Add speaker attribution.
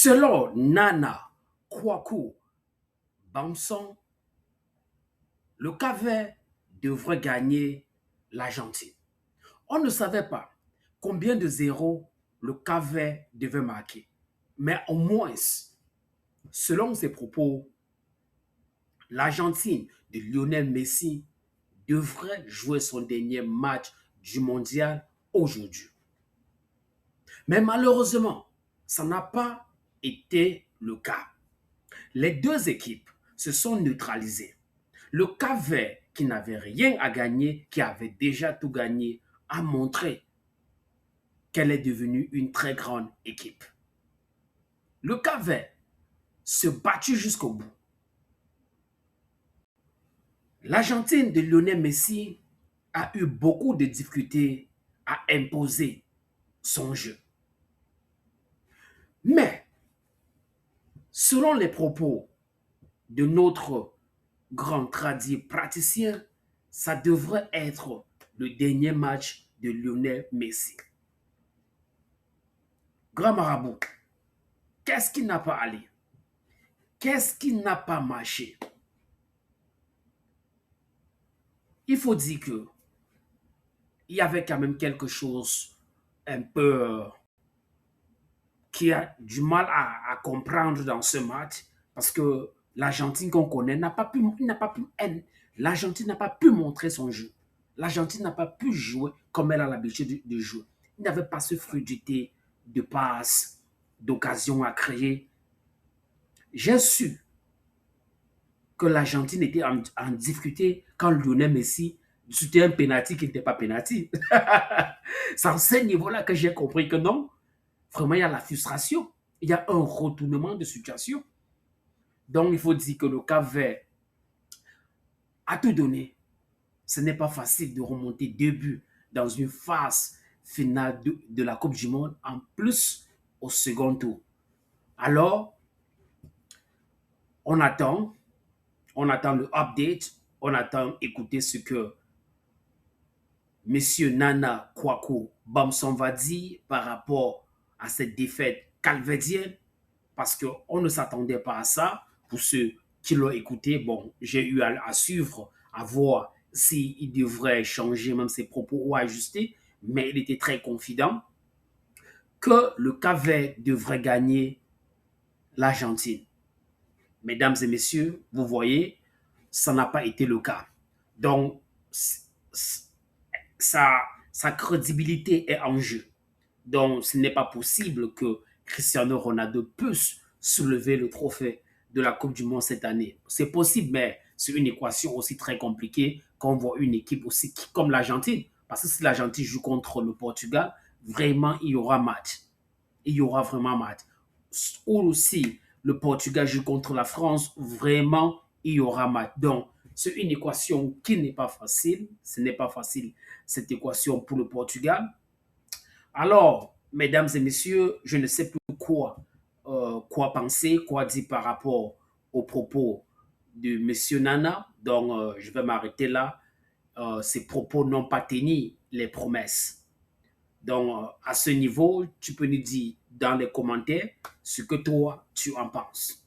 Speaker 1: Selon Nana Kouakou Bamson, le Cap-Vert devrait gagner l'Argentine. On ne savait pas combien de zéros le Cap-Vert devait marquer. Mais au moins, selon ses propos, l'Argentine de Lionel Messi devrait jouer son dernier match du mondial aujourd'hui. Mais malheureusement, ça n'a pas été le cas. Les deux équipes se sont neutralisées. Le Cap-Vert, qui n'avait rien à gagner, qui avait déjà tout gagné, a montré qu'elle est devenue une très grande équipe. Le Cap-Vert se battu jusqu'au bout. L'Argentine de Lionel Messi a eu beaucoup de difficultés à imposer son jeu. Mais, selon les propos de notre grand praticien, ça devrait être le dernier match de Lionel Messi. Grand marabout, qu'est-ce qui n'a pas allé? Qu'est-ce qui n'a pas marché? Il faut dire que il y avait quand même quelque chose un peu qui a du mal à comprendre dans ce match parce que l'Argentine qu'on connaît l'Argentine n'a pas pu montrer son jeu. L'Argentine n'a pas pu jouer comme elle a l'habitude de jouer. Il n'avait pas ce fluidité de passe, d'occasion à créer. J'ai su que l'Argentine était en difficulté quand Lionel Messi c'était un penalty qui n'était pas penalty. C'est à ce niveau-là que j'ai compris que non, vraiment, il y a la frustration. Il y a un retournement de situation. Donc, il faut dire que le Cap-Vert a tout donné. Ce n'est pas facile de remonter 2 buts dans une phase finale de la Coupe du Monde, en plus au second tour. Alors, on attend le update, on attend écouter ce que Monsieur Nana Kouakou Bamson va dire par rapport à cette défaite calvédienne, parce qu'on ne s'attendait pas à ça. Pour ceux qui l'ont écouté, bon, j'ai eu à suivre, à voir s'il devrait changer même ses propos ou ajuster, mais il était très confident que le Cap-Vert devrait gagner l'Argentine. Mesdames et messieurs, vous voyez, ça n'a pas été le cas. Donc, sa crédibilité est en jeu. Donc, ce n'est pas possible que Cristiano Ronaldo puisse soulever le trophée de la Coupe du Monde cette année. C'est possible, mais c'est une équation aussi très compliquée quand on voit une équipe aussi comme l'Argentine. Parce que si l'Argentine joue contre le Portugal, vraiment, il y aura match. Il y aura vraiment match. Ou aussi, le Portugal joue contre la France, vraiment, il y aura match. Donc, c'est une équation qui n'est pas facile. Ce n'est pas facile, cette équation pour le Portugal. Alors, mesdames et messieurs, je ne sais plus quoi penser, quoi dire par rapport aux propos de Monsieur Nana. Donc, je vais m'arrêter là. Ces propos n'ont pas tenu les promesses. Donc, à ce niveau, tu peux nous dire dans les commentaires ce que toi, tu en penses.